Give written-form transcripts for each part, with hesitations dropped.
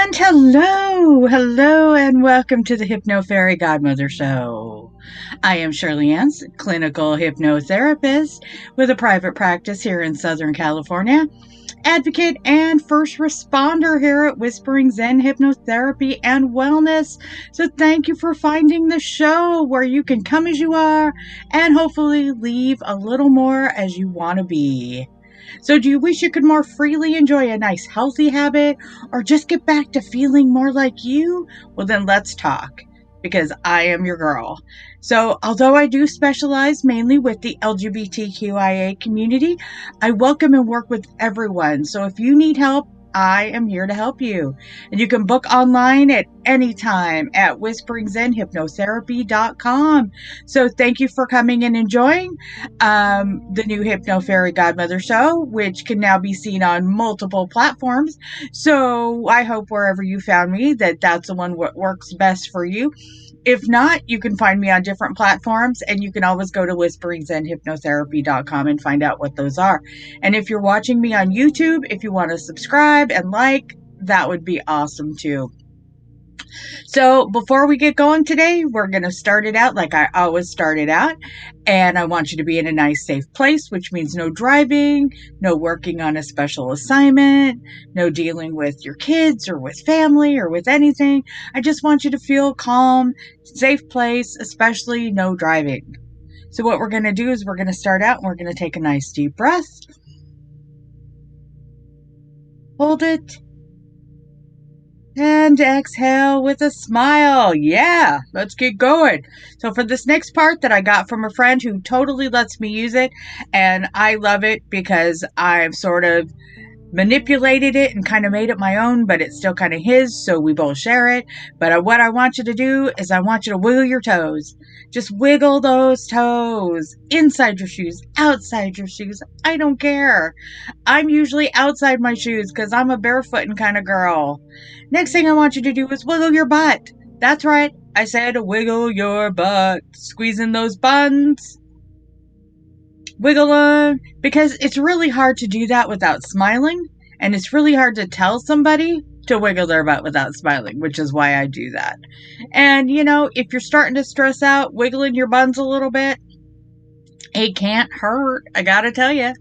And hello, and welcome to the Hypno Fairy Godmother Show. I am Shirley Ann, clinical hypnotherapist with a private practice here in Southern California, advocate and first responder here at Whispering Zen Hypnotherapy and Wellness. So thank you for finding the show where you can come as you are and hopefully leave a little more as you want to be. So do you wish you could more freely enjoy a nice healthy habit or just get back to feeling more like you? Well, then let's talk, because I am your girl. So although I do specialize mainly with the LGBTQIA community, I welcome and work with everyone. So if you need help, I am here to help you. And you can book online at any time at whisperingzenhypnotherapy.com. So thank you for coming and enjoying the new Hypno Fairy Godmother show, which can now be seen on multiple platforms. So I hope wherever you found me, that's the one that works best for you. If not, you can find me on different platforms, and you can always go to whisperingzenhypnotherapy.com and find out what those are. And if you're watching me on YouTube, if you want to subscribe and like, that would be awesome too. So before we get going today, we're going to start it out like I always started out. And I want you to be in a nice, safe place, which means no driving, no working on a special assignment, no dealing with your kids or with family or with anything. I just want you to feel calm, safe place, especially no driving. So what we're going to do is we're going to start out and we're going to take a nice deep breath. Hold it. And exhale with a smile. Yeah, let's get going. So for this next part that I got from a friend who totally lets me use it, and I love it because I've sort of manipulated it and kind of made it my own, but it's still kind of his, so we both share it. But what I want you to do is I want you to wiggle your toes. Just wiggle those toes. Inside your shoes, outside your shoes. I don't care. I'm usually outside my shoes because I'm a barefooting kind of girl. Next thing I want you to do is wiggle your butt. That's right. I said wiggle your butt. Squeezing those buns. Wiggle them, because it's really hard to do that without smiling, and it's really hard to tell somebody to wiggle their butt without smiling, which is why I do that. And if you're starting to stress out, wiggling your buns a little bit, it can't hurt, I gotta tell you.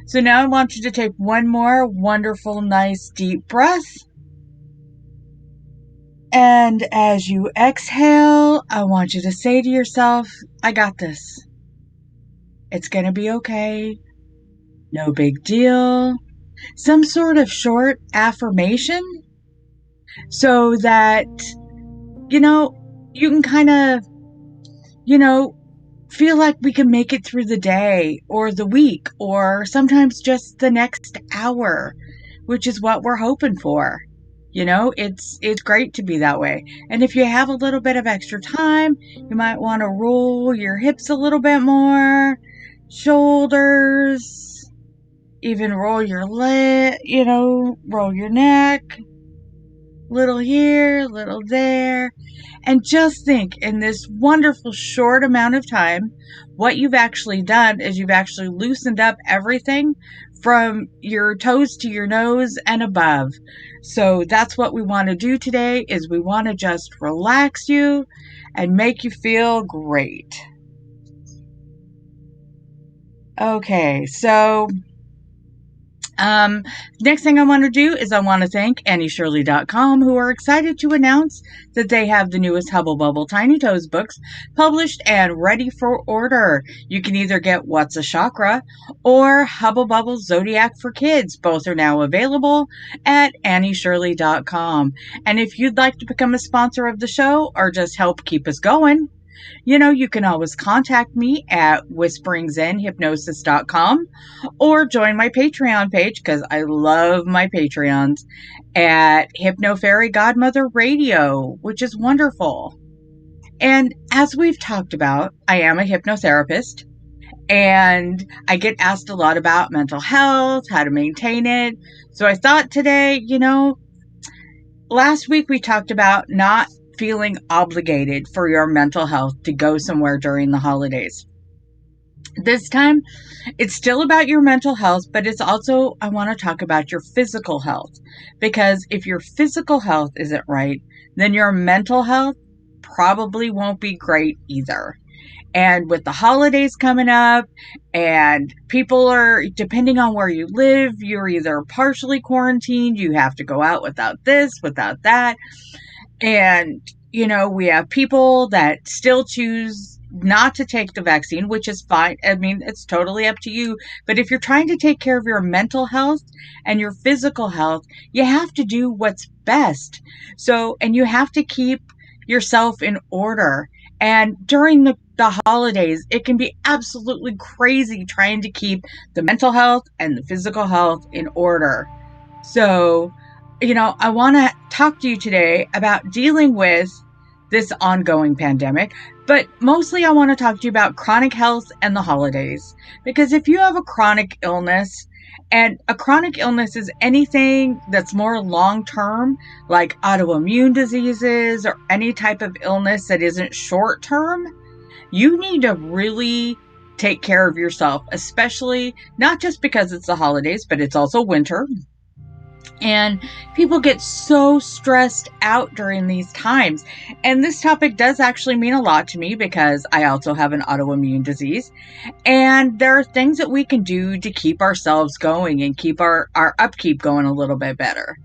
So now I want you to take one more wonderful, nice, deep breath. And as you exhale, I want you to say to yourself, I got this. It's going to be okay. No big deal. Some sort of short affirmation so that, you can kind of, feel like we can make it through the day or the week or sometimes just the next hour, which is what we're hoping for. It's great to be that way. And if you have a little bit of extra time, you might want to roll your hips a little bit more. Shoulders, even roll your roll your neck, little here, little there, and just think in this wonderful short amount of time, what you've actually done is you've actually loosened up everything from your toes to your nose and above. So that's what we want to do today, is we want to just relax you and make you feel great. Okay, so next thing I want to do is I want to thank AnnieShirley.com, who are excited to announce that they have the newest Hubble Bubble Tiny Toes books published and ready for order. You can either get What's a Chakra or Hubble Bubble Zodiac for Kids. Both are now available at AnnieShirley.com. And if you'd like to become a sponsor of the show or just help keep us going, you can always contact me at whisperingzenhypnosis.com or join my Patreon page, because I love my Patreons, at Hypno Fairy Godmother Radio, which is wonderful. And as we've talked about, I am a hypnotherapist, and I get asked a lot about mental health, how to maintain it. So I thought today, last week we talked about not feeling obligated for your mental health to go somewhere during the holidays. This time, it's still about your mental health, but it's also, I want to talk about your physical health. Because if your physical health isn't right, then your mental health probably won't be great either. And with the holidays coming up, and people are, depending on where you live, you're either partially quarantined, you have to go out without this, without that. And, we have people that still choose not to take the vaccine, which is fine. I mean, it's totally up to you. But if you're trying to take care of your mental health and your physical health, you have to do what's best. So, and you have to keep yourself in order. And during the holidays, it can be absolutely crazy trying to keep the mental health and the physical health in order. So, I want to talk to you today about dealing with this ongoing pandemic, but mostly I want to talk to you about chronic health and the holidays. Because if you have a chronic illness, and a chronic illness is anything that's more long term, like autoimmune diseases or any type of illness that isn't short term, you need to really take care of yourself, especially not just because it's the holidays, but it's also winter. And people get so stressed out during these times. And this topic does actually mean a lot to me because I also have an autoimmune disease. And there are things that we can do to keep ourselves going and keep our upkeep going a little bit better.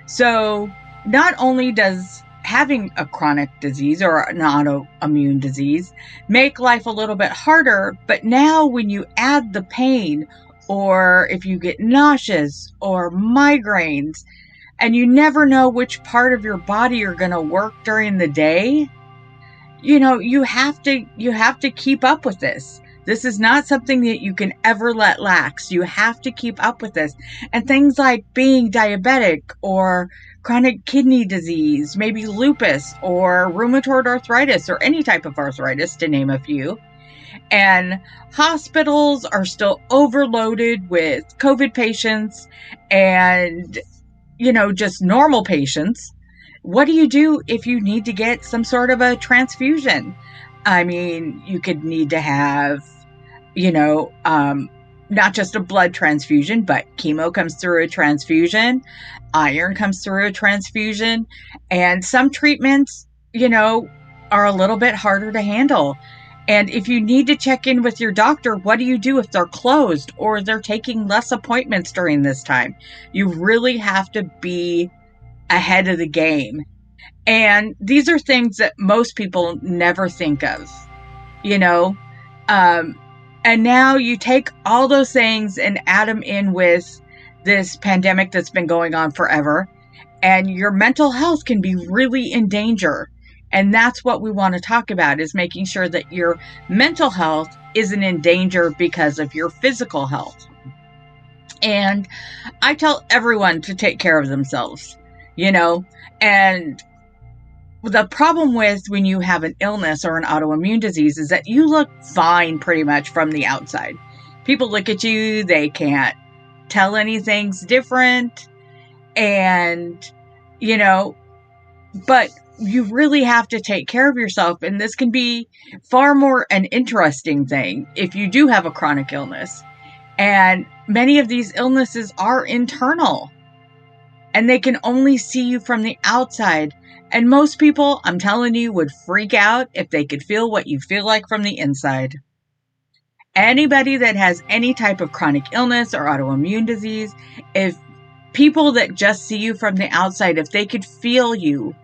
So, not only does having a chronic disease or an autoimmune disease make life a little bit harder, but now when you add the pain, or if you get nauseous or migraines, and you never know which part of your body you're going to work during the day, you have to keep up with this. This is not something that you can ever let lax. You have to keep up with this. And things like being diabetic or chronic kidney disease, maybe lupus or rheumatoid arthritis or any type of arthritis, to name a few. And hospitals are still overloaded with COVID patients and, just normal patients. What do you do if you need to get some sort of a transfusion? I mean, you could need to have, not just a blood transfusion, but chemo comes through a transfusion, iron comes through a transfusion, and some treatments, are a little bit harder to handle. And if you need to check in with your doctor, what do you do if they're closed or they're taking less appointments during this time? You really have to be ahead of the game. And these are things that most people never think of, you know? Um, and now you take all those things and add them in with this pandemic that's been going on forever, and your mental health can be really in danger. And that's what we want to talk about, is making sure that your mental health isn't in danger because of your physical health. And I tell everyone to take care of themselves, and the problem with when you have an illness or an autoimmune disease is that you look fine pretty much from the outside. People look at you, they can't tell anything's different. And, but you really have to take care of yourself. And this can be far more an interesting thing if you do have a chronic illness. And many of these illnesses are internal, and they can only see you from the outside. And most people, I'm telling you, would freak out if they could feel what you feel like from the inside. Anybody that has any type of chronic illness or autoimmune disease, if people that just see you from the outside, if they could feel you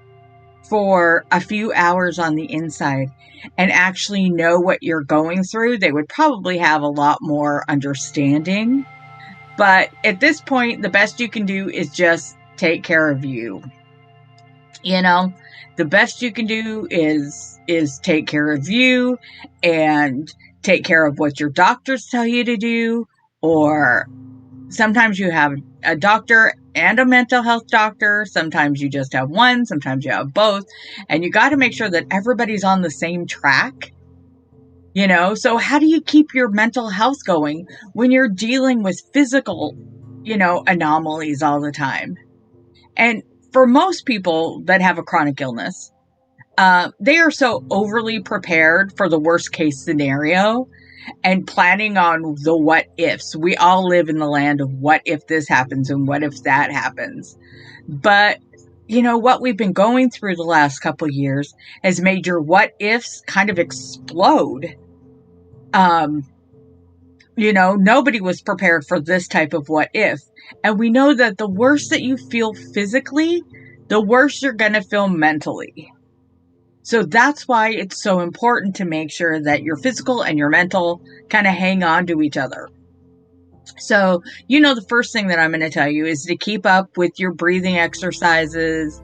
for a few hours on the inside and actually know what you're going through, they would probably have a lot more understanding. But at this point, the best you can do is just take care of you. The best you can do is take care of you and take care of what your doctors tell you to do. Or sometimes you have a doctor and a mental health doctor. Sometimes you just have one. Sometimes you have both. And you got to make sure that everybody's on the same track. So how do you keep your mental health going when you're dealing with physical, anomalies all the time? And for most people that have a chronic illness, they are so overly prepared for the worst case scenario and planning on the what ifs. We all live in the land of what if this happens and what if that happens. But what we've been going through the last couple years has made your what ifs kind of explode. Nobody was prepared for this type of what if. And we know that the worse that you feel physically, the worse you're going to feel mentally. So that's why it's so important to make sure that your physical and your mental kind of hang on to each other. So, the first thing that I'm going to tell you is to keep up with your breathing exercises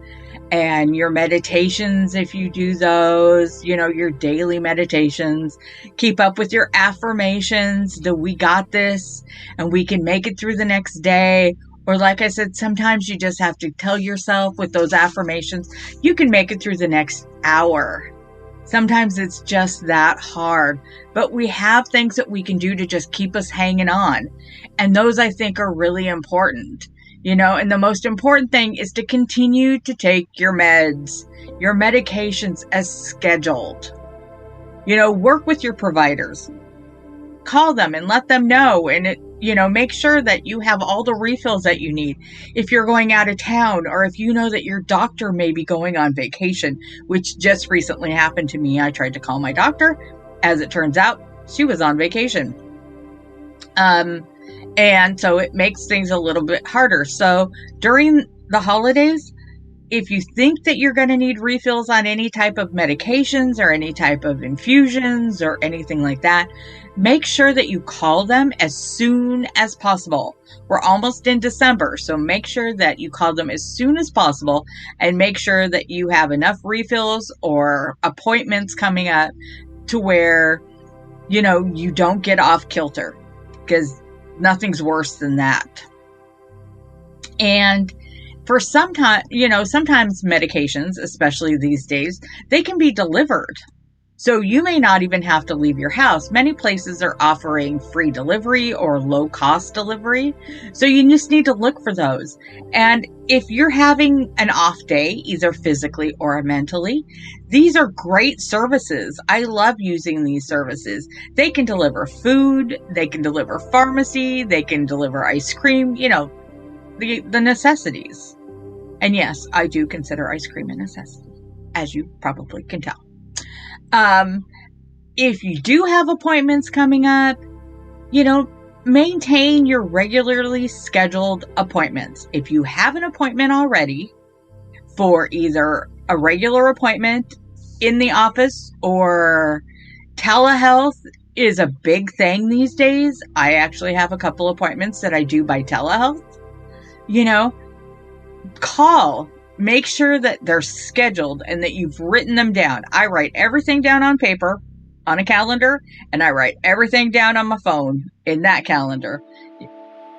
and your meditations if you do those, your daily meditations. Keep up with your affirmations, the we got this and we can make it through the next day. Or like I said, sometimes you just have to tell yourself with those affirmations, you can make it through the next hour. Sometimes it's just that hard, but we have things that we can do to just keep us hanging on. And those I think are really important, and the most important thing is to continue to take your meds, your medications as scheduled. Work with your providers, call them and let them know, and make sure that you have all the refills that you need. If you're going out of town, or if you know that your doctor may be going on vacation, which just recently happened to me. I tried to call my doctor. As it turns out, she was on vacation. And so it makes things a little bit harder. So during the holidays, if you think that you're going to need refills on any type of medications or any type of infusions or anything like that, make sure that you call them as soon as possible. We're almost in December, so make sure that you call them as soon as possible and make sure that you have enough refills or appointments coming up to where, you don't get off kilter, because nothing's worse than that. And for sometimes medications, especially these days, they can be delivered. So you may not even have to leave your house. Many places are offering free delivery or low cost delivery. So you just need to look for those. And if you're having an off day, either physically or mentally, these are great services. I love using these services. They can deliver food, they can deliver pharmacy, they can deliver ice cream, the necessities. And yes, I do consider ice cream a necessity, as you probably can tell. If you do have appointments coming up, maintain your regularly scheduled appointments. If you have an appointment already for either a regular appointment in the office or telehealth is a big thing these days. I actually have a couple appointments that I do by telehealth. Call. Make sure that they're scheduled and that you've written them down. I write everything down on paper, on a calendar, and I write everything down on my phone in that calendar.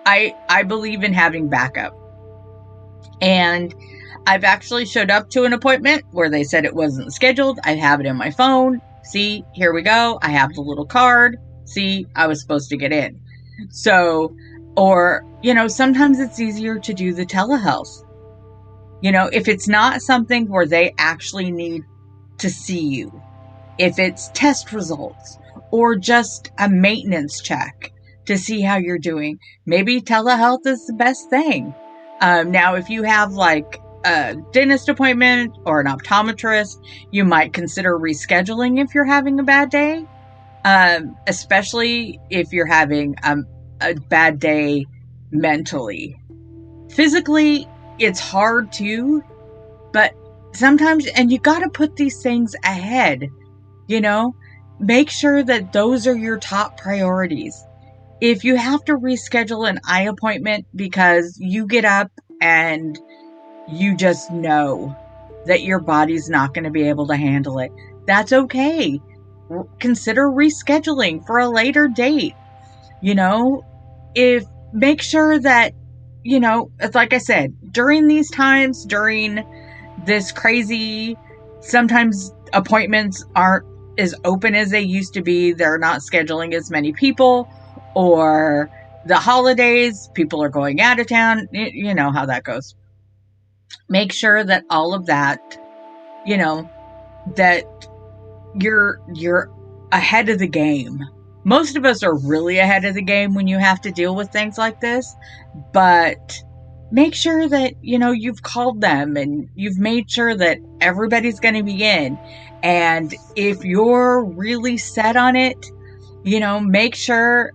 I believe in having backup. And I've actually showed up to an appointment where they said it wasn't scheduled. I have it in my phone. See, here we go. I have the little card. See, I was supposed to get in. So, or, sometimes it's easier to do the telehealth. If it's not something where they actually need to see you, if it's test results or just a maintenance check to see how you're doing, maybe telehealth is the best thing. Now, if you have like a dentist appointment or an optometrist, you might consider rescheduling if you're having a bad day, especially if you're having a bad day mentally. Physically, it's hard too, but sometimes, and you got to put these things ahead, make sure that those are your top priorities. If you have to reschedule an eye appointment because you get up and you just know that your body's not going to be able to handle it, that's okay. Consider rescheduling for a later date. Make sure that, it's like I said, during these times, during this crazy, sometimes appointments aren't as open as they used to be. They're not scheduling as many people, or the holidays, people are going out of town. You know how that goes. Make sure that all of that, that you're ahead of the game. Most of us are really ahead of the game when you have to deal with things like this, but make sure that, you've called them and you've made sure that everybody's going to be in. And if you're really set on it, make sure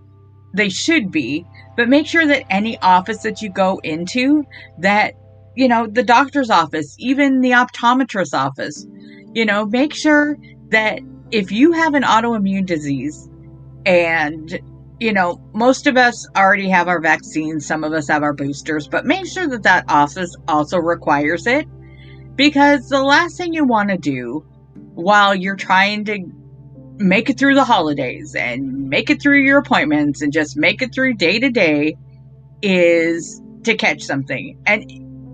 they should be, but make sure that any office that you go into, that, the doctor's office, even the optometrist's office, make sure that if you have an autoimmune disease and, most of us already have our vaccines, some of us have our boosters, but make sure that that office also requires it, because the last thing you want to do while you're trying to make it through the holidays and make it through your appointments and just make it through day to day is to catch something. And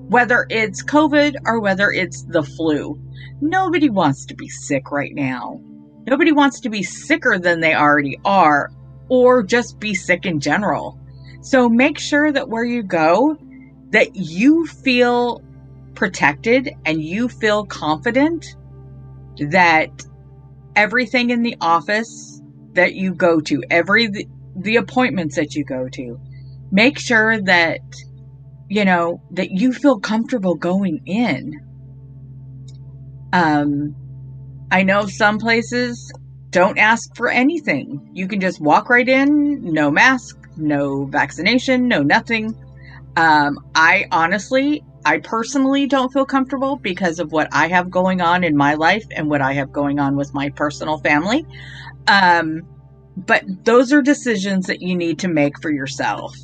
whether it's COVID or whether it's the flu, nobody wants to be sick right now. Nobody wants to be sicker than they already are, or just be sick in general. So make sure that where you go, that you feel protected and you feel confident that everything in the office that you go to, the appointments that you go to, make sure that, that you feel comfortable going in. I know some places don't ask for anything. You can just walk right in, no mask, no vaccination, no nothing. I personally don't feel comfortable because of what I have going on in my life and what I have going on with my personal family. But those are decisions that you need to make for yourself.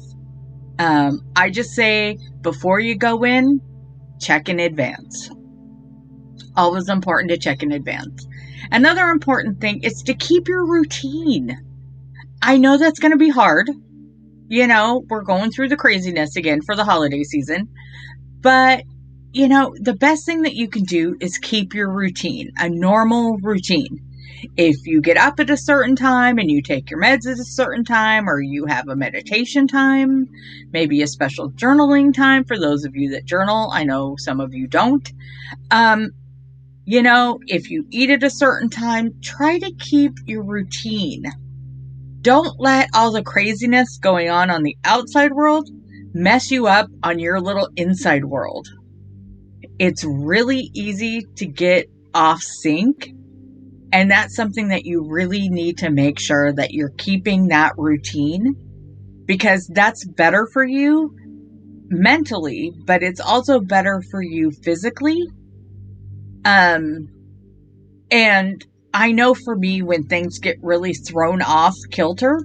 I just say, before you go in, check in advance. Always important to check in advance. Another important thing is to keep your routine. I know that's going to be hard. We're going through the craziness again for the holiday season. But, the best thing that you can do is keep your routine, a normal routine. If you get up at a certain time and you take your meds at a certain time, or you have a meditation time, maybe a special journaling time for those of you that journal. I know some of you don't. If you eat at a certain time, try to keep your routine. Don't let all the craziness going on the outside world mess you up on your little inside world. It's really easy to get off sync, and that's something that you really need to make sure that you're keeping that routine, because that's better for you mentally, but it's also better for you physically. And I know for me, when things get really thrown off kilter,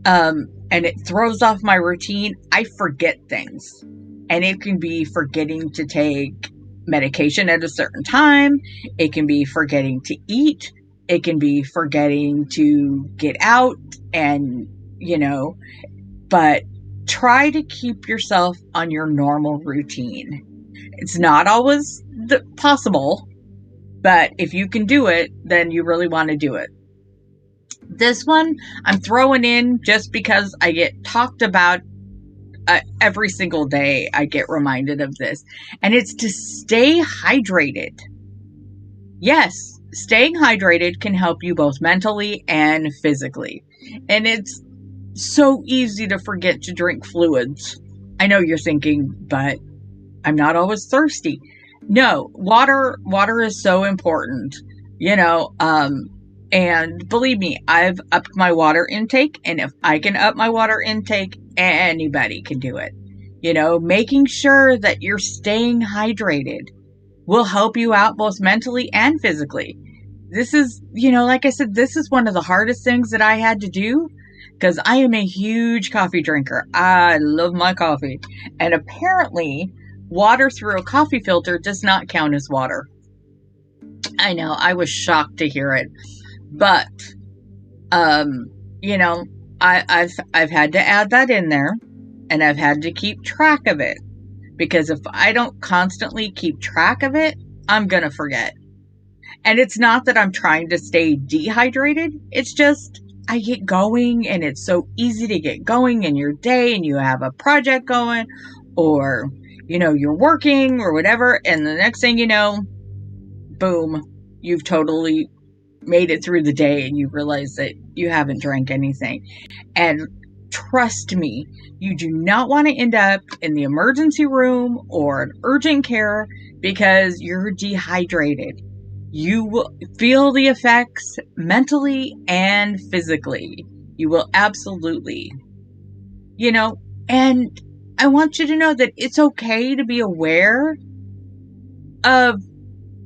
and it throws off my routine, I forget things. And it can be forgetting to take medication at a certain time. It can be forgetting to eat. It can be forgetting to get out and, but try to keep yourself on your normal routine. It's not always possible, but if you can do it, then you really want to do it. This one I'm throwing in just because I get talked about every single day. I get reminded of this, and it's to stay hydrated. Yes, staying hydrated can help you both mentally and physically. And it's so easy to forget to drink fluids. I know you're thinking, but I'm not always thirsty. No, water is so important, and believe me, I've upped my water intake, and if I can up my water intake, anybody can do it. Making sure that you're staying hydrated will help you out both mentally and physically. This is, like I said, this is one of the hardest things that I had to do, because I am a huge coffee drinker. I love my coffee. And apparently, water through a coffee filter does not count as water. I know, I was shocked to hear it. But, I've had to add that in there, and I've had to keep track of it, because if I don't constantly keep track of it, I'm going to forget. And it's not that I'm trying to stay dehydrated. It's just I get going, and it's so easy to get going in your day, and you have a project going, or, you're working or whatever. And the next thing you know, boom, you've totally made it through the day and you realize that you haven't drank anything. And trust me, you do not want to end up in the emergency room or an urgent care because you're dehydrated. You will feel the effects mentally and physically. You will absolutely. You know, and I want you to know that it's okay to be aware of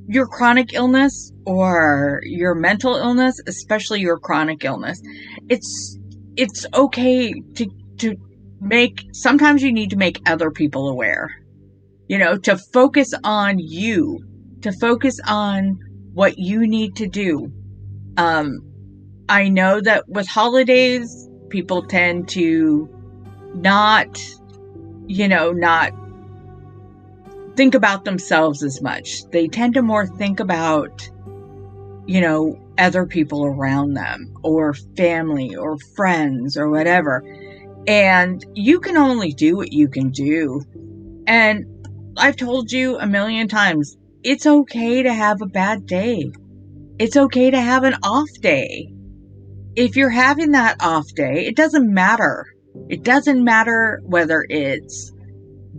your chronic illness or your mental illness, especially your chronic illness. It's okay to make, sometimes you need to make other people aware. You know, to focus on you, to focus on what you need to do. I know that with holidays, people tend to not think about themselves as much. They tend to more think about, other people around them or family or friends or whatever. And you can only do what you can do. And I've told you a million times, it's okay to have a bad day. It's okay to have an off day. If you're having that off day, it doesn't matter. It doesn't matter whether it's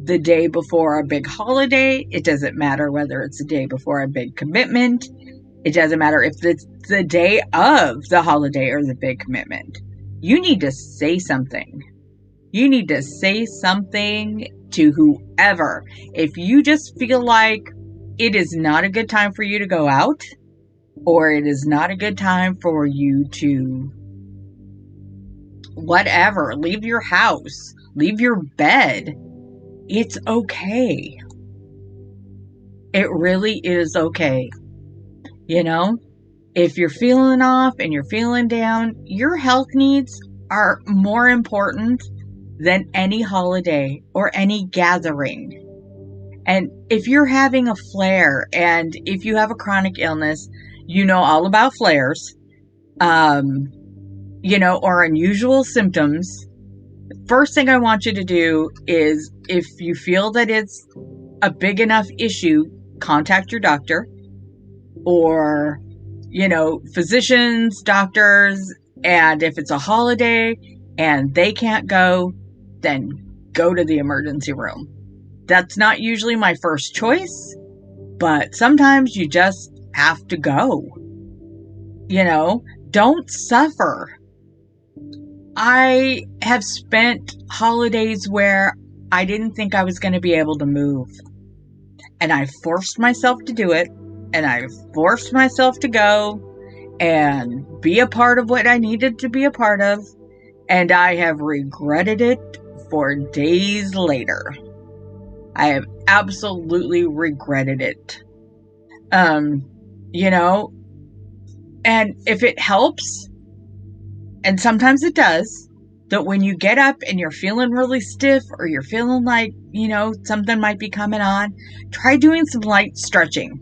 the day before a big holiday. It doesn't matter whether it's the day before a big commitment. It doesn't matter if it's the day of the holiday or the big commitment. You need to say something. You need to say something to whoever. If you just feel like it is not a good time for you to go out, or it is not a good time for you to whatever, leave your house, leave your bed, it's okay. It really is okay. If you're feeling off and you're feeling down, your health needs are more important than any holiday or any gathering. And if you're having a flare and if you have a chronic illness, you know all about flares, or unusual symptoms. First thing I want you to do is, if you feel that it's a big enough issue, contact your doctor or, physicians, doctors. And if it's a holiday and they can't go, then go to the emergency room. That's not usually my first choice, but sometimes you just have to go. Don't suffer. I have spent holidays where I didn't think I was going to be able to move. And I forced myself to do it. And I forced myself to go and be a part of what I needed to be a part of. And I have regretted it for days later. I have absolutely regretted it. And if it helps, and sometimes it does, that when you get up and you're feeling really stiff or you're feeling like, something might be coming on, try doing some light stretching.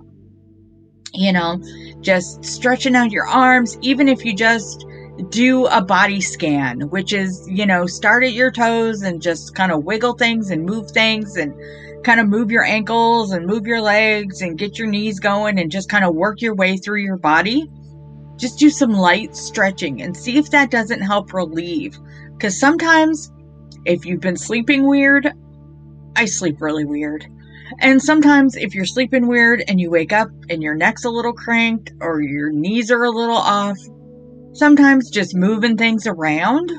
Just stretching out your arms, even if you just do a body scan, which is, start at your toes and just kind of wiggle things and move things and kind of move your ankles and move your legs and get your knees going and just kind of work your way through your body. Just do some light stretching and see if that doesn't help relieve. Because sometimes, if you've been sleeping weird, I sleep really weird. And sometimes if you're sleeping weird and you wake up and your neck's a little cranked or your knees are a little off, sometimes just moving things around,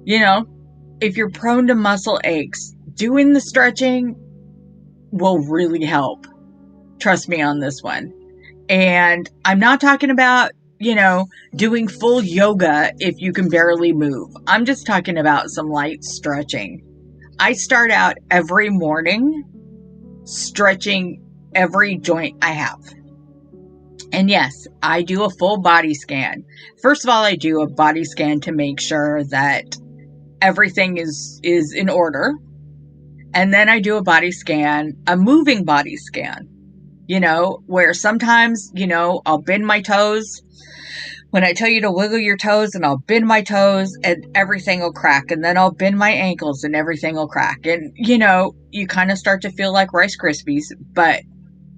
if you're prone to muscle aches, doing the stretching will really help. Trust me on this one. And I'm not talking about, doing full yoga if you can barely move. I'm just talking about some light stretching. I start out every morning stretching every joint I have. And yes, I do a full body scan. First of all, I do a body scan to make sure that everything is in order. And then I do a body scan, a moving body scan. Where sometimes, I'll bend my toes. When I tell you to wiggle your toes, and I'll bend my toes and everything will crack. And then I'll bend my ankles and everything will crack. And, you kind of start to feel like Rice Krispies, but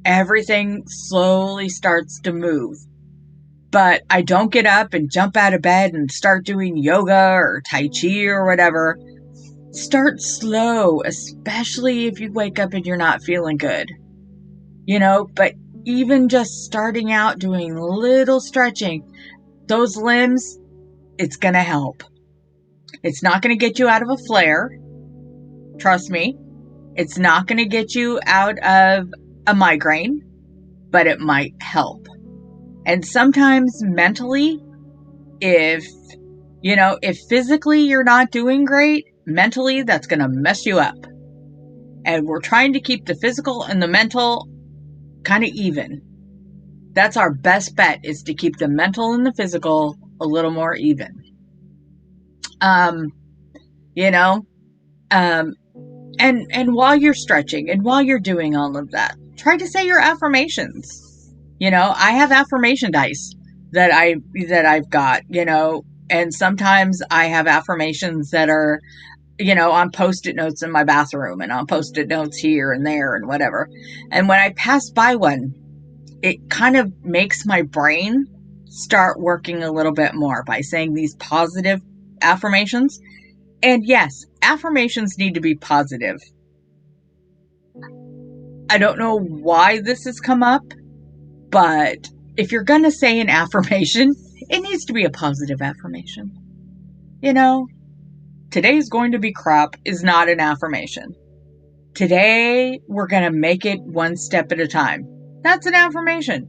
everything slowly starts to move. but I don't get up and jump out of bed and start doing yoga or Tai Chi or whatever. Start slow, especially if you wake up and you're not feeling good. But even just starting out doing little stretching, those limbs, it's going to help. It's not going to get you out of a flare. Trust me. It's not going to get you out of a migraine, but it might help. And sometimes mentally, if physically you're not doing great, mentally that's going to mess you up. And we're trying to keep the physical and the mental kind of even. That's our best bet, is to keep the mental and the physical a little more even. And while you're stretching and while you're doing all of that, try to say your affirmations. I have affirmation dice that I've got, and sometimes I have affirmations that are, on Post-it notes in my bathroom and on Post-it notes here and there and whatever. And when I pass by one, it kind of makes my brain start working a little bit more by saying these positive affirmations. And yes, affirmations need to be positive. I don't know why this has come up, but if you're going to say an affirmation, it needs to be a positive affirmation. Today's going to be crap is not an affirmation. Today, we're going to make it one step at a time. That's an affirmation.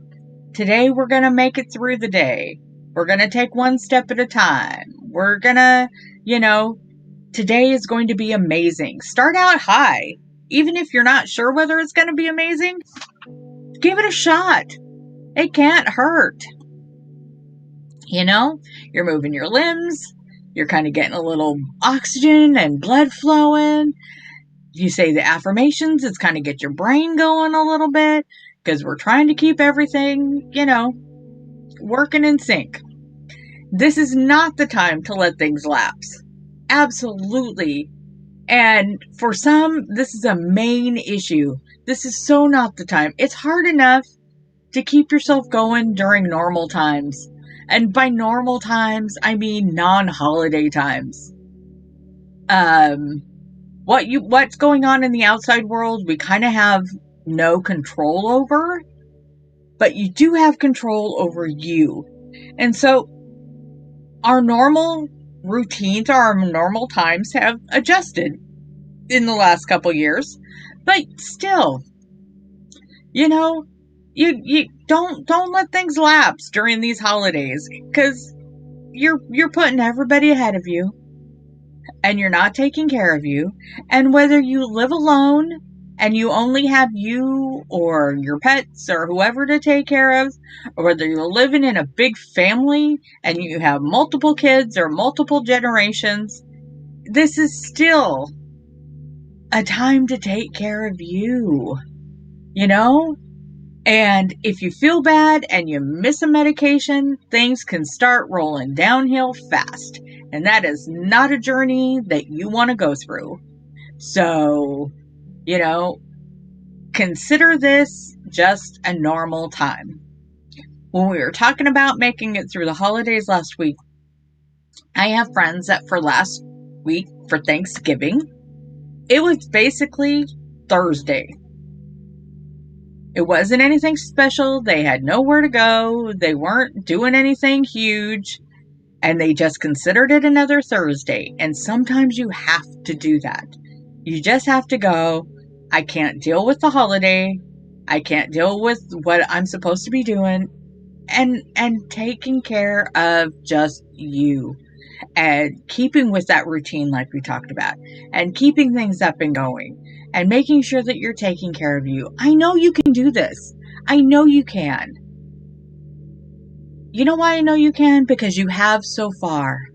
Today, we're going to make it through the day. We're going to take one step at a time. We're going to, today is going to be amazing. Start out high. Even if you're not sure whether it's going to be amazing, give it a shot. It can't hurt. You're moving your limbs. You're kind of getting a little oxygen and blood flowing. You say the affirmations. It's kind of get your brain going a little bit, because we're trying to keep everything, working in sync. This is not the time to let things lapse. Absolutely. And for some, this is a main issue. This is so not the time. It's hard enough to keep yourself going during normal times. And by normal times, I mean non-holiday times. What's going on in the outside world, we kind of have no control over, but you do have control over you. And so our normal routines, our normal times have adjusted in the last couple years, but still, you don't let things lapse during these holidays, because you're putting everybody ahead of you, and you're not taking care of you. And whether you live alone and you only have you or your pets or whoever to take care of, or whether you're living in a big family and you have multiple kids or multiple generations, this is still a time to take care of you, And if you feel bad and you miss a medication, things can start rolling downhill fast. And that is not a journey that you want to go through. So, consider this just a normal time. When we were talking about making it through the holidays last week, I have friends that for last week, for Thanksgiving, it was basically Thursday. It wasn't anything special. They had nowhere to go. They weren't doing anything huge. And they just considered it another Thursday. And sometimes you have to do that. You just have to go, I can't deal with the holiday. I can't deal with what I'm supposed to be doing. And taking care of just you. And keeping with that routine like we talked about. And keeping things up and going. And making sure that you're taking care of you. I know you can do this. I know you can. You know why I know you can? Because you have so far.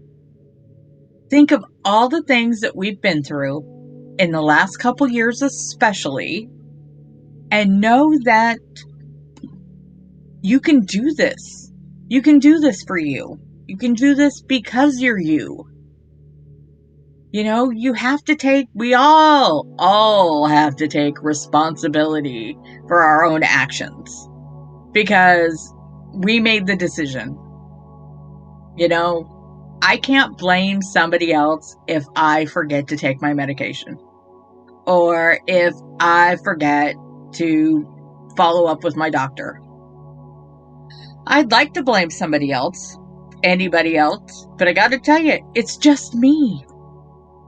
Think of all the things that we've been through in the last couple years especially, and know that you can do this. You can do this for you. You can do this because you're you. You have to we all have to take responsibility for our own actions. Because we made the decision. You know, I can't blame somebody else if I forget to take my medication or if I forget to follow up with my doctor. I'd like to blame somebody else, anybody else, but I gotta tell you, it's just me.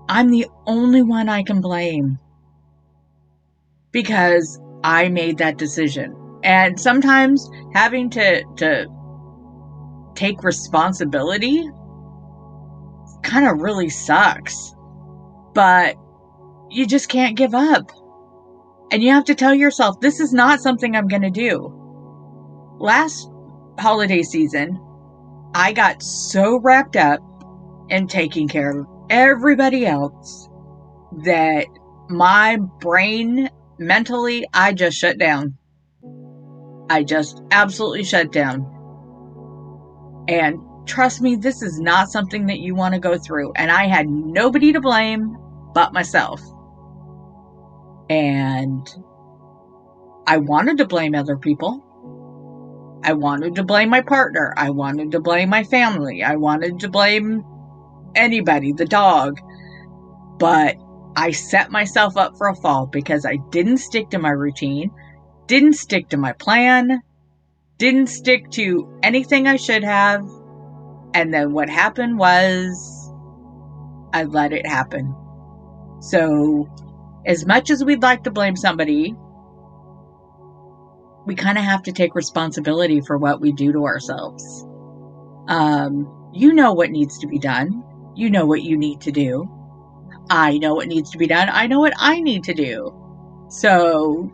I'm the only one I can blame because I made that decision. And sometimes having to take responsibility kind of really sucks. But you just can't give up. And you have to tell yourself, this is not something I'm going to do. Last holiday season, I got so wrapped up in taking care of everybody else that my brain, mentally, I just shut down. I just absolutely shut down. And trust me, this is not something that you want to go through. And I had nobody to blame but myself. And I wanted to blame other people. I wanted to blame my partner. I wanted to blame my family. I wanted to blame anybody, the dog. But I set myself up for a fall because I didn't stick to my routine, didn't stick to my plan, didn't stick to anything I should have. And then what happened was I let it happen. So as much as we'd like to blame somebody, we kind of have to take responsibility for what we do to ourselves. You know what needs to be done. You know what you need to do. I know what needs to be done. I know what I need to do. So,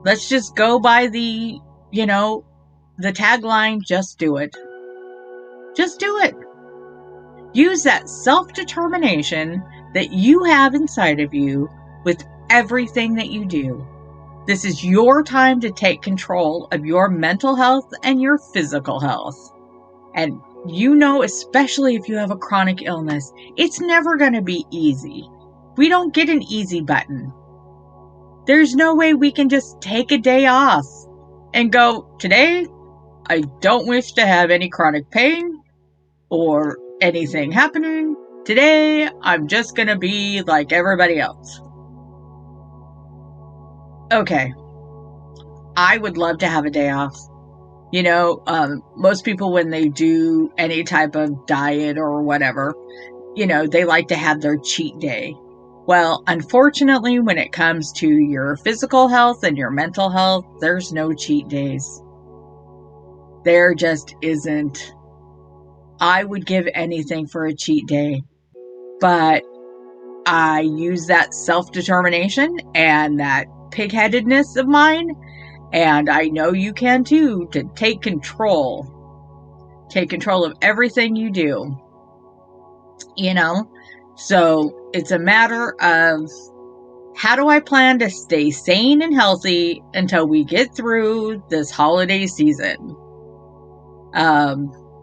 let's just go by the tagline, just do it. Just do it. Use that self-determination that you have inside of you with everything that you do. This is your time to take control of your mental health and your physical health. And especially if you have a chronic illness, it's never going to be easy. We don't get an easy button. There's no way we can just take a day off and go, today, I don't wish to have any chronic pain or anything happening. Today, I'm just going to be like everybody else. Okay. I would love to have a day off. Most people, when they do any type of diet or whatever, they like to have their cheat day. Well, unfortunately, when it comes to your physical health and your mental health, there's no cheat days. There just isn't. I would give anything for a cheat day, but I use that self-determination and that pig-headedness of mine, and I know you can too, to take control of everything you do, so it's a matter of, how do I plan to stay sane and healthy until we get through this holiday season?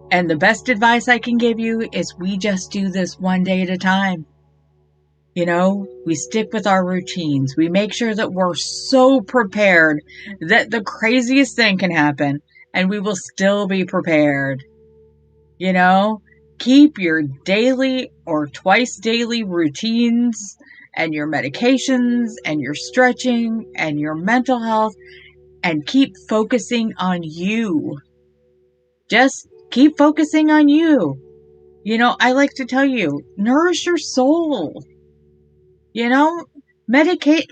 And the best advice I can give you is we just do this one day at a time. We stick with our routines. We make sure that we're so prepared that the craziest thing can happen and we will still be prepared. Keep your daily or twice daily routines and your medications and your stretching and your mental health, and keep focusing on you. Just keep focusing on you. I like to tell you, nourish your soul. Meditation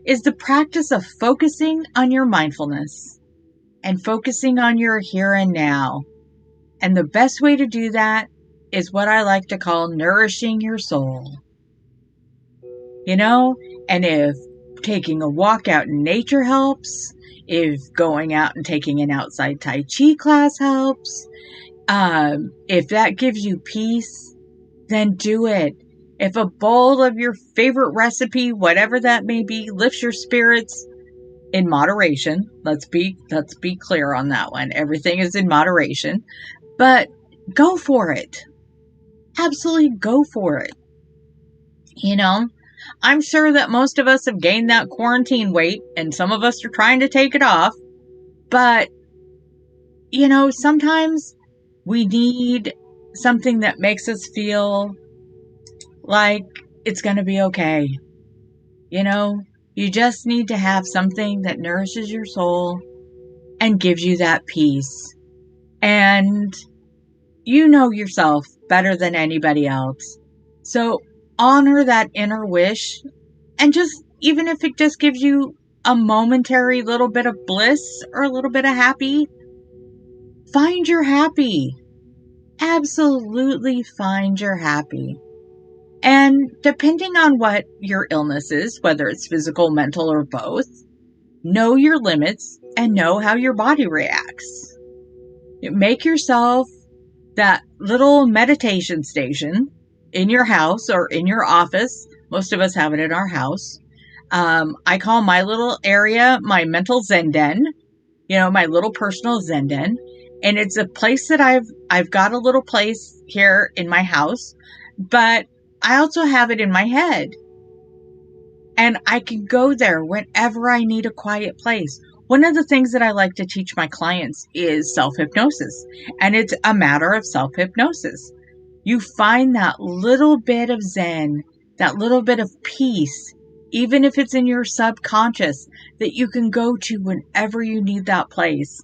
is the practice of focusing on your mindfulness and focusing on your here and now. And the best way to do that is what I like to call nourishing your soul. And if taking a walk out in nature helps, if going out and taking an outside Tai Chi class helps, if that gives you peace, then do it. If a bowl of your favorite recipe, whatever that may be, lifts your spirits, in moderation. Let's be clear on that one. Everything is in moderation, but go for it. Absolutely go for it. I'm sure that most of us have gained that quarantine weight, and some of us are trying to take it off. But, sometimes we need something that makes us feel like it's going to be okay. You just need to have something that nourishes your soul and gives you that peace. And you know yourself better than anybody else. So honor that inner wish, and even if it just gives you a momentary little bit of bliss or a little bit of happy, find your happy. Absolutely find your happy. And depending on what your illness is, whether it's physical, mental, or both, know your limits and know how your body reacts. Make yourself that little meditation station in your house or in your office. Most of us have it in our house. I call my little area my mental Zen den, my little personal Zen den. And it's a place that I've got a little place here in my house, but I also have it in my head. And I can go there whenever I need a quiet place. One of the things that I like to teach my clients is self-hypnosis. And it's a matter of self-hypnosis. You find that little bit of Zen, that little bit of peace, even if it's in your subconscious, that you can go to whenever you need that place.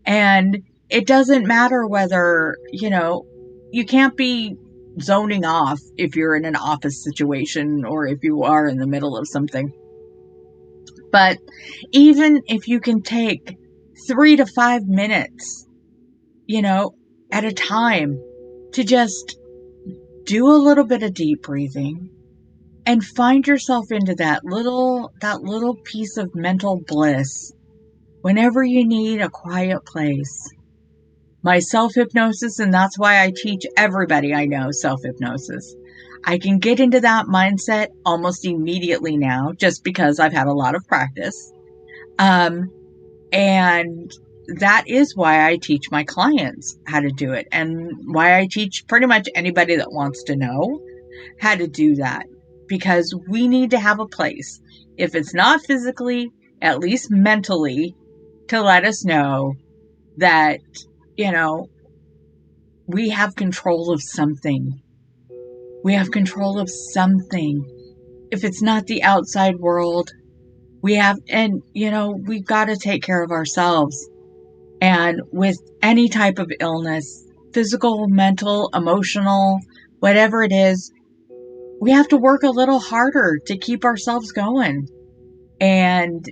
And it doesn't matter whether, you can't be zoning off if you're in an office situation or if you are in the middle of something. But even if you can take 3 to 5 minutes, at a time to just do a little bit of deep breathing and find yourself into that little piece of mental bliss whenever you need a quiet place. My self-hypnosis, and that's why I teach everybody I know self-hypnosis. I can get into that mindset almost immediately now, just because I've had a lot of practice. And that is why I teach my clients how to do it, and why I teach pretty much anybody that wants to know how to do that. Because we need to have a place, if it's not physically, at least mentally, to let us know that, we have control of something. We have control of something. If it's not the outside world, we've got to take care of ourselves. And with any type of illness, physical, mental, emotional, whatever it is, we have to work a little harder to keep ourselves going. And,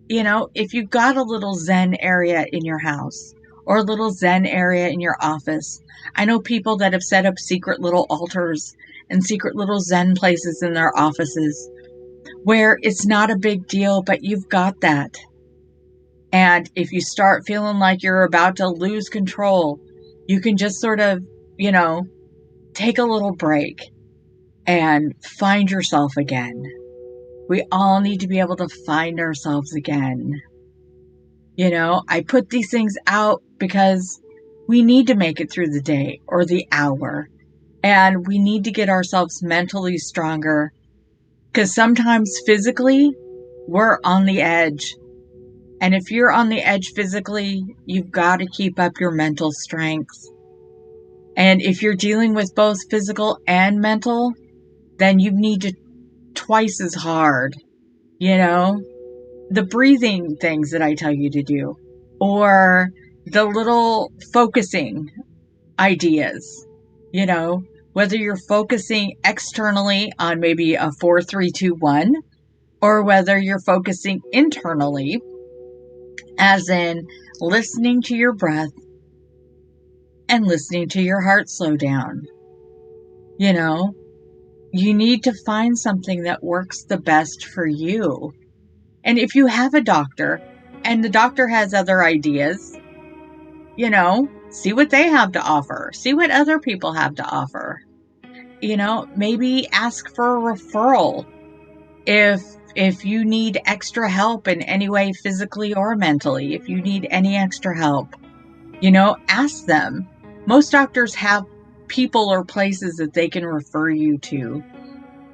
if you've got a little Zen area in your house or a little Zen area in your office, I know people that have set up secret little altars and secret little Zen places in their offices where it's not a big deal, but you've got that. And if you start feeling like you're about to lose control, you can just sort of, take a little break and find yourself again. We all need to be able to find ourselves again. I put these things out because we need to make it through the day or the hour. And we need to get ourselves mentally stronger. Because sometimes physically, we're on the edge. And if you're on the edge physically, you've got to keep up your mental strength. And if you're dealing with both physical and mental, then you need to twice as hard. The breathing things that I tell you to do, or the little focusing ideas, whether you're focusing externally on maybe a 4-3-2-1, or whether you're focusing internally, as in listening to your breath and listening to your heart slow down. You need to find something that works the best for you. And if you have a doctor and the doctor has other ideas, see what they have to offer. See what other people have to offer. Maybe ask for a referral if you need extra help in any way, physically or mentally. If you need any extra help, ask them. Most doctors have people or places that they can refer you to.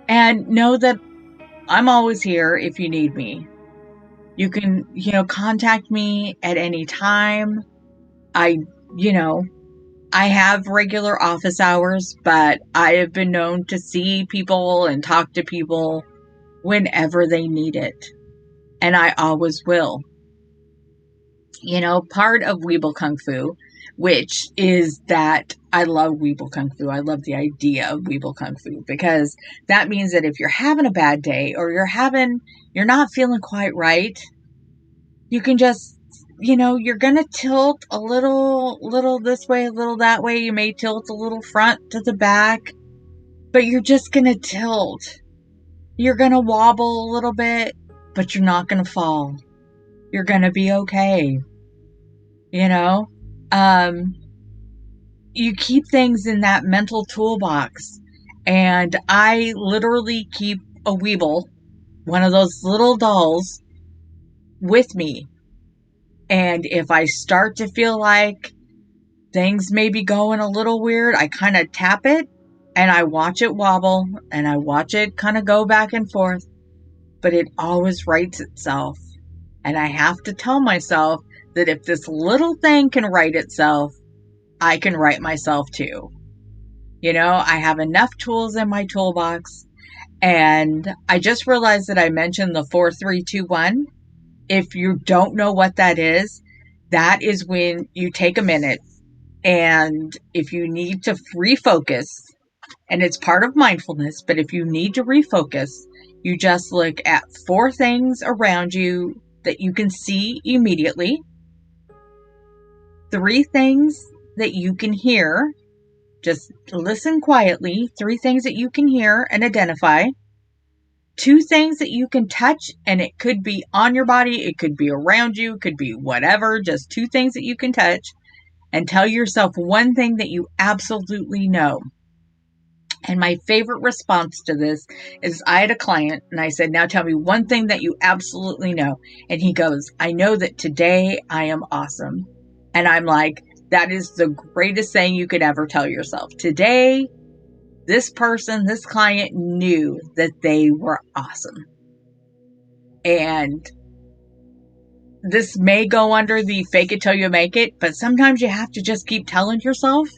And know that I'm always here if you need me. You can, contact me at any time. I, you know, I have regular office hours, but I have been known to see people and talk to people whenever they need it. And I always will. Part of Weeble Kung Fu, which is that I love Weeble Kung Fu. I love the idea of Weeble Kung Fu because that means that if you're having a bad day or you're not feeling quite right, you can just, you're going to tilt a little this way, a little that way. You may tilt a little front to the back, but you're just going to tilt. You're going to wobble a little bit, but you're not going to fall. You're going to be okay. Um, you keep things in that mental toolbox. And I literally keep a Weeble, one of those little dolls, with me. And if I start to feel like things may be going a little weird, I kind of tap it and I watch it wobble and I watch it kind of go back and forth. But it always rights itself. And I have to tell myself that if this little thing can right itself, I can right myself too. I have enough tools in my toolbox. And I just realized that I mentioned the 4-3-2-1. If you don't know what that is when you take a minute and if you need to refocus, and it's part of mindfulness, but if you need to refocus, you just look at 4 things around you that you can see immediately, 3 things that you can hear. Just listen quietly. 3 things that you can hear and identify. 2 things that you can touch, and it could be on your body, it could be around you, it could be whatever. Just 2 things that you can touch, and tell yourself 1 thing that you absolutely know. And my favorite response to this is I had a client and I said, now tell me 1 thing that you absolutely know. And he goes, I know that today I am awesome. And I'm like, that is the greatest thing you could ever tell yourself. Today, this client knew that they were awesome. And this may go under the fake it till you make it, but sometimes you have to just keep telling yourself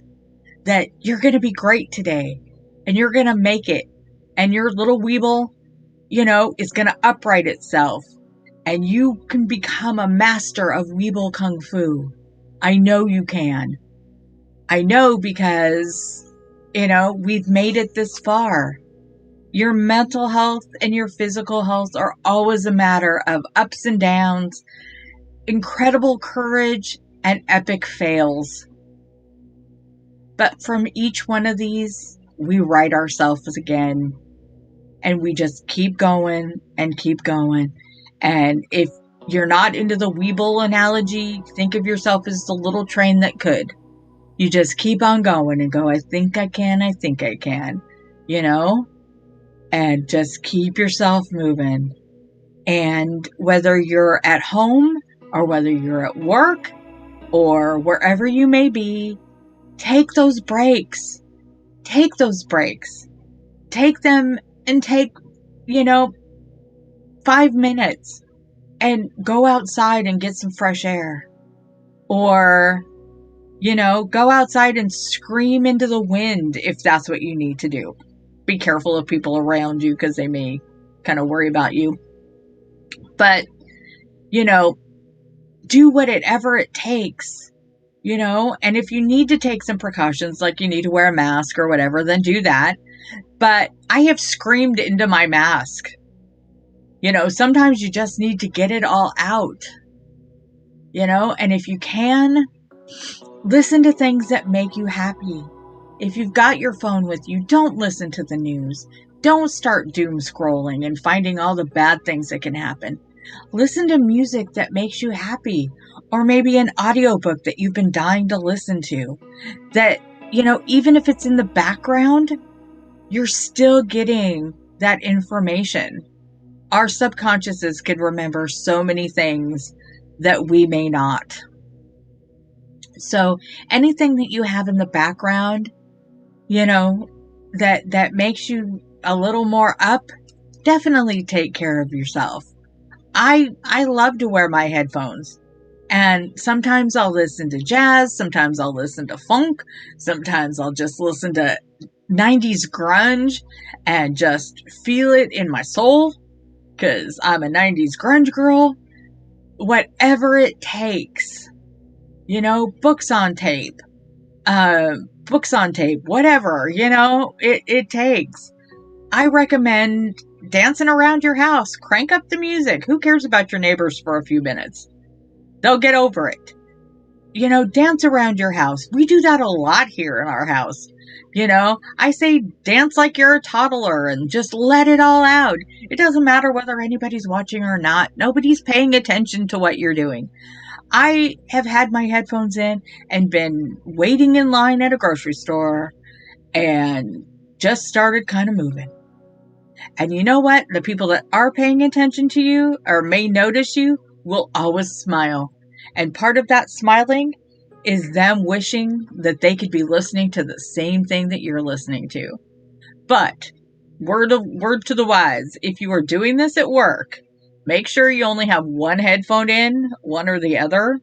that you're going to be great today and you're going to make it. And your little Weeble, is going to upright itself and you can become a master of Weeble Kung Fu. I know you can. I know because, we've made it this far. Your mental health and your physical health are always a matter of ups and downs, incredible courage, and epic fails. But from each one of these, we right ourselves again. And we just keep going and keep going. And if you're not into the Weeble analogy, think of yourself as the little train that could. You just keep on going and go, I think I can, and just keep yourself moving. And whether you're at home or whether you're at work or wherever you may be, take those breaks. Take those breaks. Take them and take, 5 minutes and go outside and get some fresh air. Or, go outside and scream into the wind if that's what you need to do. Be careful of people around you because they may kind of worry about you. But, do whatever it takes, and if you need to take some precautions, like you need to wear a mask or whatever, then do that. But I have screamed into my mask. Sometimes you just need to get it all out, and if you can, listen to things that make you happy. If you've got your phone with you, don't listen to the news. Don't start doom scrolling and finding all the bad things that can happen. Listen to music that makes you happy, or maybe an audiobook that you've been dying to listen to. That, even if it's in the background, you're still getting that information. Our subconsciouses can remember so many things that we may not. So anything that you have in the background, that makes you a little more up, definitely take care of yourself. I love to wear my headphones. And sometimes I'll listen to jazz, sometimes I'll listen to funk, sometimes I'll just listen to 90s grunge and just feel it in my soul, because I'm a 90s grunge girl. Whatever it takes, books on tape, whatever, it takes. I recommend dancing around your house. Crank up the music. Who cares about your neighbors for a few minutes? They'll get over it. Dance around your house. We do that a lot here in our house. I say dance like you're a toddler and just let it all out. It doesn't matter whether anybody's watching or not. Nobody's paying attention to what you're doing. I have had my headphones in and been waiting in line at a grocery store and just started kind of moving. And you know what? The people that are paying attention to you or may notice you will always smile. And part of that smiling is them wishing that they could be listening to the same thing that you're listening to. But word to the wise, if you are doing this at work, make sure you only have one headphone in, one or the other,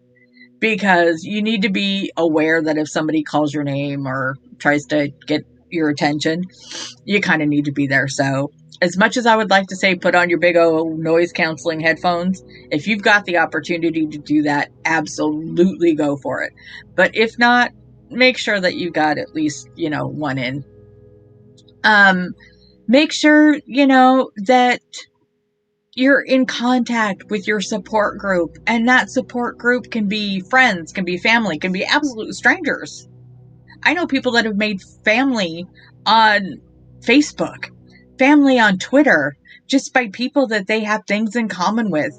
because you need to be aware that if somebody calls your name or tries to get your attention, you kind of need to be there. So as much as I would like to say put on your big old noise canceling headphones, if you've got the opportunity to do that, absolutely go for it. But if not, make sure that you've got at least, one in. Make sure, that you're in contact with your support group. And that support group can be friends, can be family, can be absolute strangers. I know people that have made family on Facebook, family on Twitter, just by people that they have things in common with.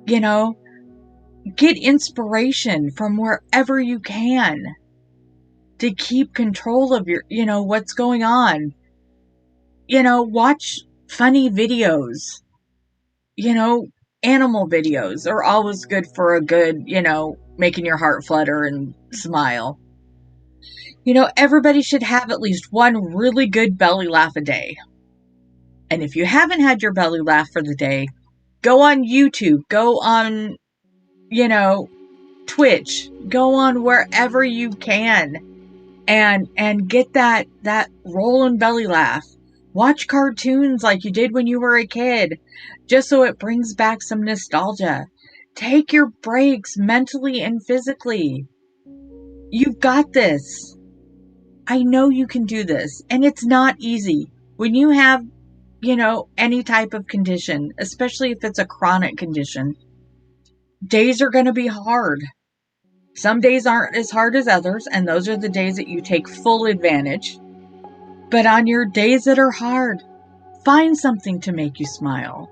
Get inspiration from wherever you can to keep control of your, what's going on. Watch funny videos. Animal videos are always good for a good, making your heart flutter and smile. Everybody should have at least one really good belly laugh a day. And if you haven't had your belly laugh for the day, go on YouTube, go on, Twitch, go on wherever you can and get that rolling belly laugh. Watch cartoons like you did when you were a kid, just so it brings back some nostalgia. Take your breaks mentally and physically. You've got this. I know you can do this, and it's not easy. When you have, any type of condition, especially if it's a chronic condition, days are going to be hard. Some days aren't as hard as others, and those are the days that you take full advantage. But on your days that are hard, find something to make you smile.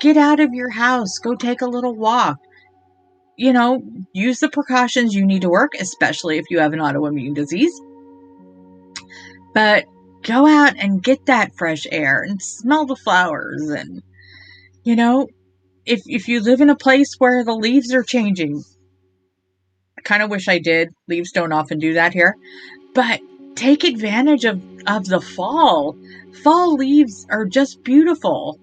Get out of your house, go take a little walk. Use the precautions you need to work, especially if you have an autoimmune disease. But go out and get that fresh air and smell the flowers. And, if you live in a place where the leaves are changing, I kind of wish I did. Leaves don't often do that here. But take advantage of the fall. Fall leaves are just beautiful.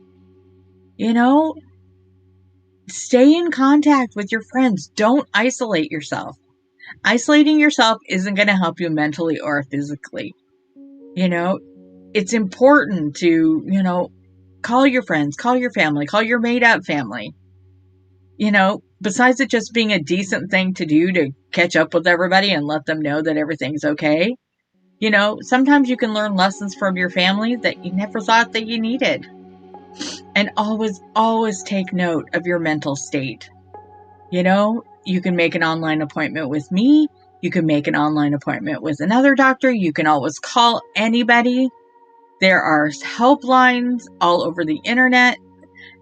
Stay in contact with your friends. Don't isolate yourself. Isolating yourself isn't going to help you mentally or physically. It's important to, call your friends, call your family, call your made up family. Besides it just being a decent thing to do to catch up with everybody and let them know that everything's okay. Sometimes you can learn lessons from your family that you never thought that you needed. And always take note of your mental state. You can make an online appointment with me. You can make an online appointment with another doctor. You can always call anybody. There are helplines all over the internet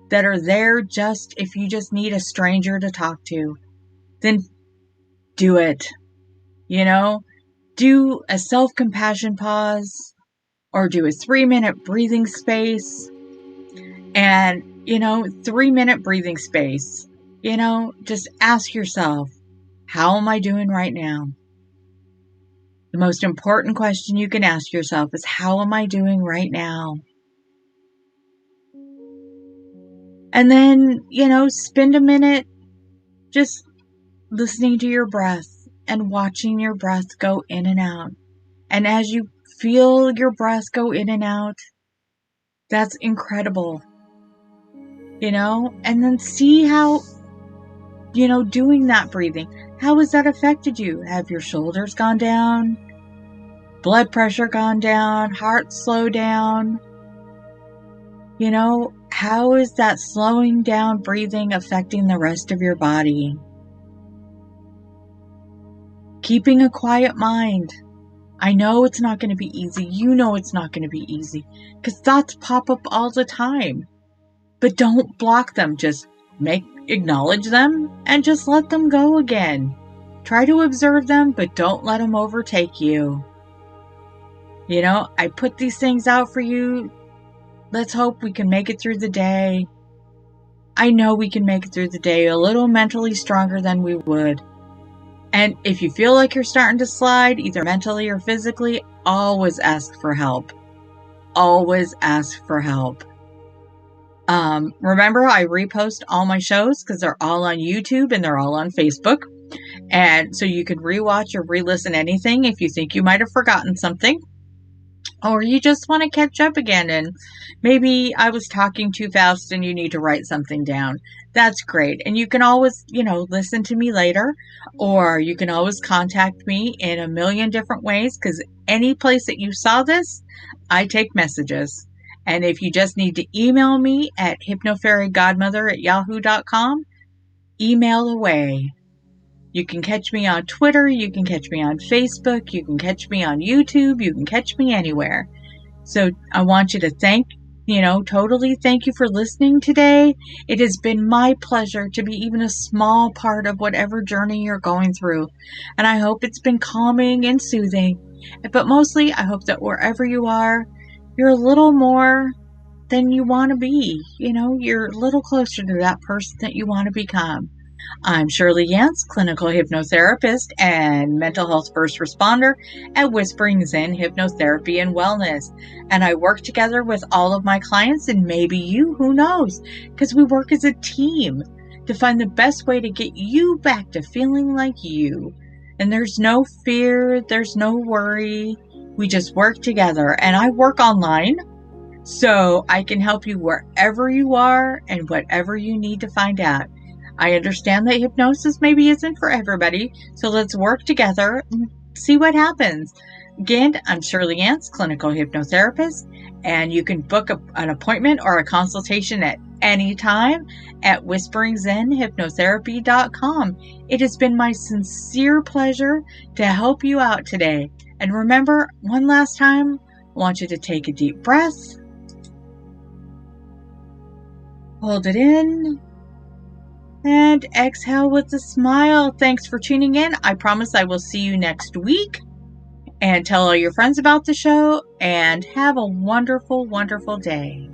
that are there just if you just need a stranger to talk to. Then do it. Do a self-compassion pause or do a 3-minute breathing space. And, 3-minute breathing space. Just ask yourself, how am I doing right now? The most important question you can ask yourself is, how am I doing right now? And then, spend a minute just listening to your breath and watching your breath go in and out. And as you feel your breath go in and out, that's incredible. And then see how, doing that breathing, how has that affected you? Have your shoulders gone down? Blood pressure gone down? Heart slowed down? How is that slowing down breathing affecting the rest of your body? Keeping a quiet mind. I know it's not going to be easy. You know it's not going to be easy because thoughts pop up all the time. But don't block them. Just acknowledge them and just let them go again. Try to observe them, but don't let them overtake you. I put these things out for you. Let's hope we can make it through the day. I know we can make it through the day a little mentally stronger than we would. And if you feel like you're starting to slide, either mentally or physically, always ask for help. Always ask for help. Remember, I repost all my shows because they're all on YouTube and they're all on Facebook. And so you can rewatch or re-listen anything if you think you might have forgotten something. Or you just want to catch up again and maybe I was talking too fast and you need to write something down. That's great. And you can always, listen to me later, or you can always contact me in a million different ways because any place that you saw this, I take messages. And if you just need to email me at hypnofairygodmother@yahoo.com, email away. You can catch me on Twitter, you can catch me on Facebook, you can catch me on YouTube, you can catch me anywhere. So I want you to totally thank you for listening today. It has been my pleasure to be even a small part of whatever journey you're going through. And I hope it's been calming and soothing. But mostly, I hope that wherever you are, you're a little more than you want to be. You're a little closer to that person that you want to become. I'm Shirley Yance, clinical hypnotherapist and mental health first responder at Whispering Zen Hypnotherapy and Wellness. And I work together with all of my clients and maybe you, who knows, because we work as a team to find the best way to get you back to feeling like you. And there's no fear, there's no worry. We just work together. And I work online, so I can help you wherever you are and whatever you need to find out. I understand that hypnosis maybe isn't for everybody, so let's work together and see what happens. Again, I'm Shirley Yance, clinical hypnotherapist, and you can book an appointment or a consultation at any time at whisperingzenhypnotherapy.com. It has been my sincere pleasure to help you out today. And remember, one last time, I want you to take a deep breath, hold it in, and exhale with a smile. Thanks for tuning in. I promise I will see you next week. And tell all your friends about the show. And have a wonderful, wonderful day.